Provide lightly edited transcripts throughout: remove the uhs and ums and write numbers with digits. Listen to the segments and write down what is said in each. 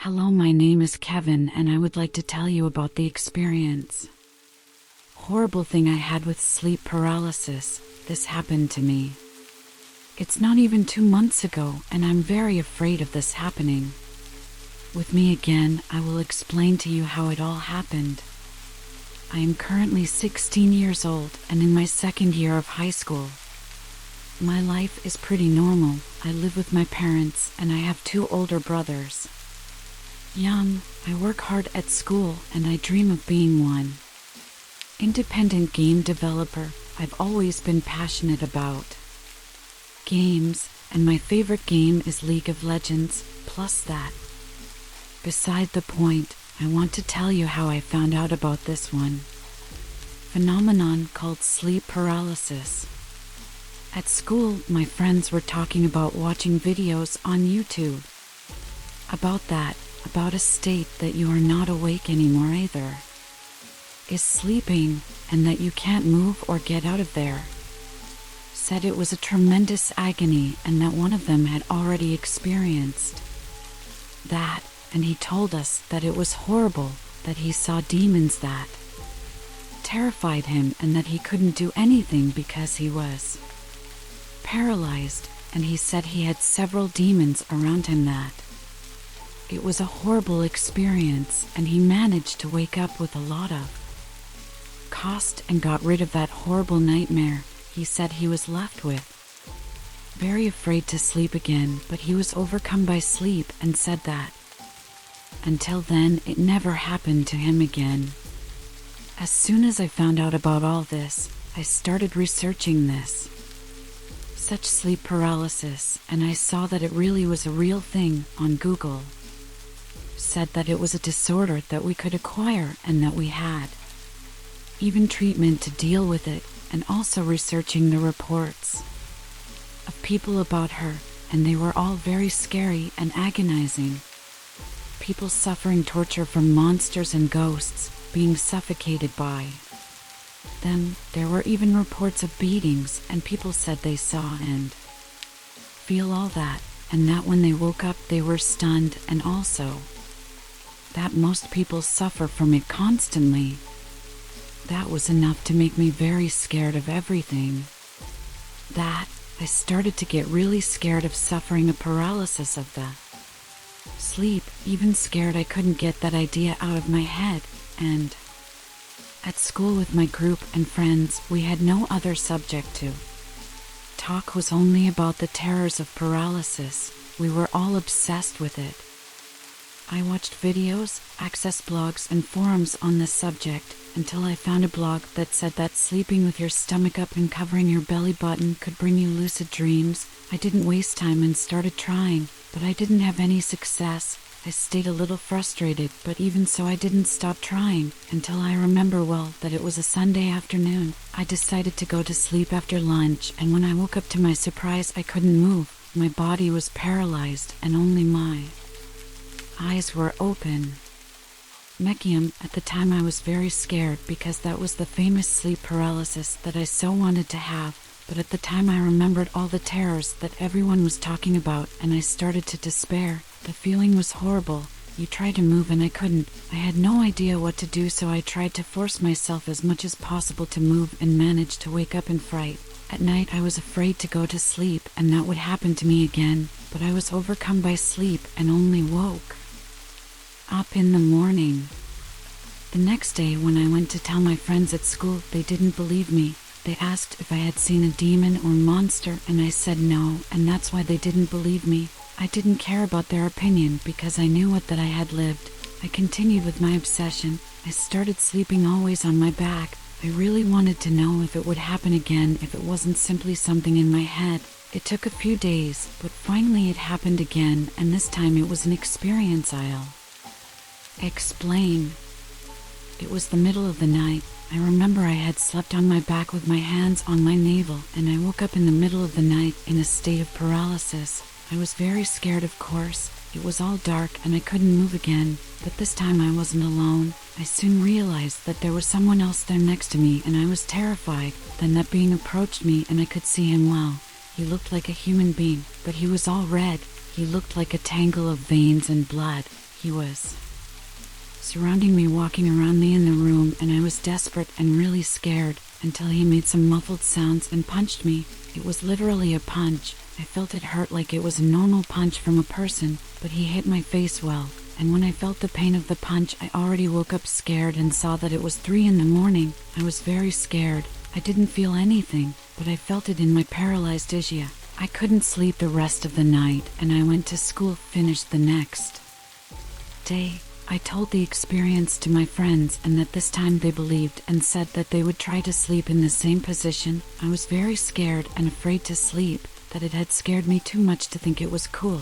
Hello, my name is Kevin, and I would like to tell you about the experience. Horrible thing I had with sleep paralysis. This happened to me. It's not even 2 months ago, and I'm very afraid of this happening. With me again, I will explain to you how it all happened. I am currently 16 years old and in my second year of high school. My life is pretty normal. I live with my parents and I have 2 older brothers. Young, I work hard at school and I dream of being one. Independent game developer, I've always been passionate about games, and my favorite game is League of Legends, plus that. Beside the point, I want to tell you how I found out about this one phenomenon called sleep paralysis. At school, my friends were talking about watching videos on YouTube. About a state that you are not awake anymore either. Is sleeping, and that you can't move or get out of there. Said it was a tremendous agony and that one of them had already experienced that, and he told us that it was horrible, that he saw demons that terrified him and that he couldn't do anything because he was paralyzed, and he said he had several demons around him that it was a horrible experience, and he managed to wake up with a lot of cost and got rid of that horrible nightmare he said he was left with. Very afraid to sleep again, but he was overcome by sleep and said that until then it never happened to him again. As soon as I found out about all this, I started researching this. Such sleep paralysis, and I saw that it really was a real thing on Google. Said that it was a disorder that we could acquire and that we had even treatment to deal with it, and also researching the reports of people about her, and they were all very scary and agonizing. People suffering torture from monsters and ghosts, being suffocated by them. There were even reports of beatings, and people said they saw and feel all that, and that when they woke up they were stunned, and also that most people suffer from it constantly. That was enough to make me very scared of everything. That I started to get really scared of suffering a paralysis of the sleep, even scared I couldn't get that idea out of my head. And at school with my group and friends, we had no other subject to talk, was only about the terrors of paralysis. We were all obsessed with it. I watched videos, accessed blogs and forums on this subject, until I found a blog that said that sleeping with your stomach up and covering your belly button could bring you lucid dreams. I didn't waste time and started trying, but I didn't have any success. I stayed a little frustrated, but even so I didn't stop trying, until I remember well that it was a Sunday afternoon. I decided to go to sleep after lunch, and when I woke up to my surprise I couldn't move. My body was paralyzed and only my eyes were open. Mechium, at the time I was very scared because that was the famous sleep paralysis that I so wanted to have, but at the time I remembered all the terrors that everyone was talking about and I started to despair. The feeling was horrible. You tried to move and I couldn't. I had no idea what to do, so I tried to force myself as much as possible to move and managed to wake up in fright. At night I was afraid to go to sleep and that would happen to me again, but I was overcome by sleep and only woke up in the morning. The next day when I went to tell my friends at school, they didn't believe me. They asked if I had seen a demon or monster and I said no, and that's why they didn't believe me. I didn't care about their opinion because I knew that I had lived. I continued with my obsession. I started sleeping always on my back. I really wanted to know if it would happen again, if it wasn't simply something in my head. It took a few days, but finally it happened again, and this time it was an experience I'll explain. It was the middle of the night. I remember I had slept on my back with my hands on my navel, and I woke up in the middle of the night in a state of paralysis. I was very scared, of course. It was all dark and I couldn't move again, but this time I wasn't alone. I soon realized that there was someone else there next to me and I was terrified. Then that being approached me and I could see him well. He looked like a human being, but he was all red. He looked like a tangle of veins and blood. He was surrounding me, walking around me in the room, and I was desperate and really scared until he made some muffled sounds and punched me. It was literally a punch. I felt it hurt like it was a normal punch from a person, but he hit my face well. And when I felt the pain of the punch, I already woke up scared and saw that it was 3 in the morning. I was very scared. I didn't feel anything, but I felt it in my paralyzed ischias. I couldn't sleep the rest of the night, and I went to school, finished the next day. I told the experience to my friends, and that this time they believed and said that they would try to sleep in the same position. I was very scared and afraid to sleep, that it had scared me too much to think it was cool.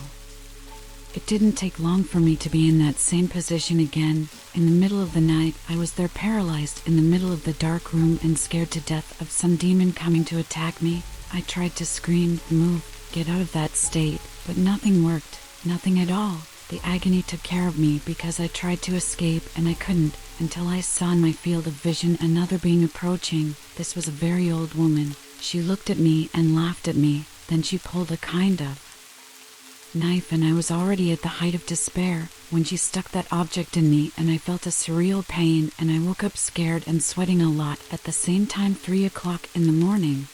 It didn't take long for me to be in that same position again. In the middle of the night, I was there paralyzed in the middle of the dark room and scared to death of some demon coming to attack me. I tried to scream, move, get out of that state, but nothing worked, nothing at all. The agony took care of me because I tried to escape and I couldn't, until I saw in my field of vision another being approaching. This was a very old woman. She looked at me and laughed at me, then she pulled a kind of knife, and I was already at the height of despair when she stuck that object in me, and I felt a surreal pain, and I woke up scared and sweating a lot at the same time. 3 o'clock in the morning.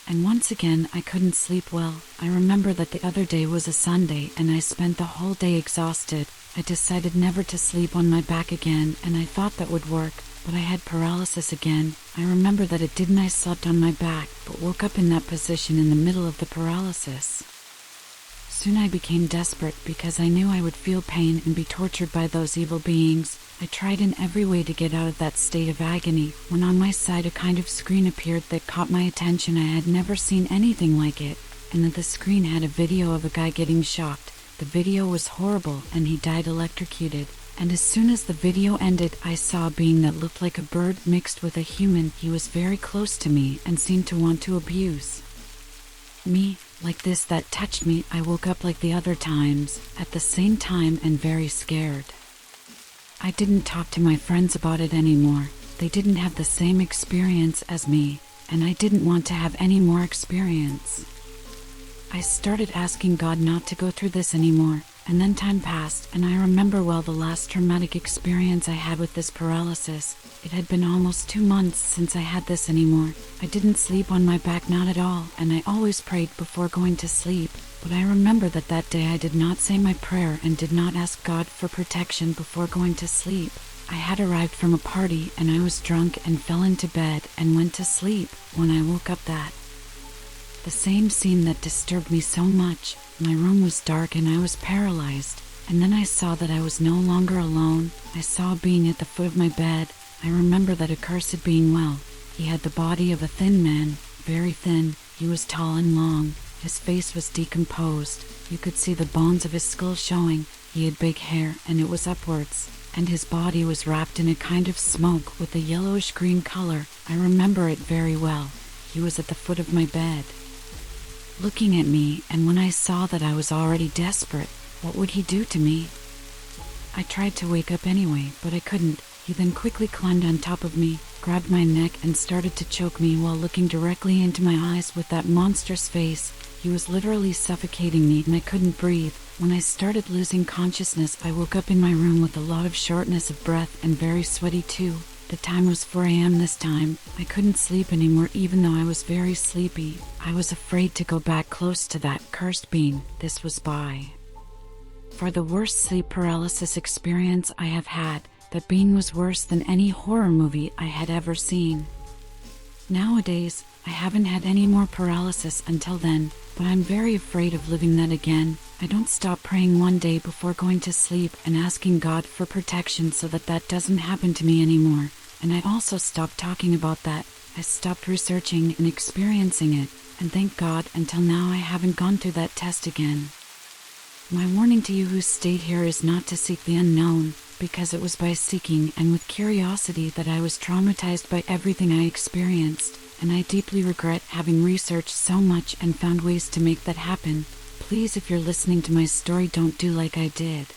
And once again I couldn't sleep well. I remember that the other day was a Sunday and I spent the whole day exhausted. I decided never to sleep on my back again, and I thought that would work, but I had paralysis again. I remember that it didn't. I slept on my back, but woke up in that position in the middle of the paralysis. Soon I became desperate because I knew I would feel pain and be tortured by those evil beings. I tried in every way to get out of that state of agony, when on my side a kind of screen appeared that caught my attention. I had never seen anything like it, and that the screen had a video of a guy getting shocked. The video was horrible and he died electrocuted. And as soon as the video ended, I saw a being that looked like a bird mixed with a human. He was very close to me and seemed to want to abuse me. Like this, that touched me. I woke up like the other times, at the same time, and very scared. I didn't talk to my friends about it anymore. They didn't have the same experience as me, and I didn't want to have any more experience. I started asking God not to go through this anymore, and then time passed, and I remember well the last traumatic experience I had with this paralysis. It had been almost 2 months since I had this anymore. I didn't sleep on my back, not at all, and I always prayed before going to sleep. But I remember that that day I did not say my prayer and did not ask God for protection before going to sleep. I had arrived from a party and I was drunk and fell into bed and went to sleep. When I woke up, the same scene that disturbed me so much. My room was dark and I was paralyzed. And then I saw that I was no longer alone. I saw a being at the foot of my bed. I remember that accursed being well. He had the body of a thin man, very thin. He was tall and long. His face was decomposed. You could see the bones of his skull showing. He had big hair and it was upwards. And his body was wrapped in a kind of smoke with a yellowish green color. I remember it very well. He was at the foot of my bed, looking at me, and when I saw that I was already desperate, what would he do to me? I tried to wake up anyway, but I couldn't. He then quickly climbed on top of me, grabbed my neck and started to choke me while looking directly into my eyes with that monstrous face. He was literally suffocating me and I couldn't breathe. When I started losing consciousness, I woke up in my room with a lot of shortness of breath and very sweaty too. The time was 4 a.m. this time. I couldn't sleep anymore even though I was very sleepy. I was afraid to go back close to that cursed being. This was by far the worst sleep paralysis experience I have had. That being was worse than any horror movie I had ever seen. Nowadays, I haven't had any more paralysis until then, but I'm very afraid of living that again. I don't stop praying one day before going to sleep and asking God for protection so that that doesn't happen to me anymore. And I also stopped talking about that. I stopped researching and experiencing it, and thank God until now I haven't gone through that test again. My warning to you who stayed here is not to seek the unknown, because it was by seeking and with curiosity that I was traumatized by everything I experienced, and I deeply regret having researched so much and found ways to make that happen. Please, if you're listening to my story, don't do like I did.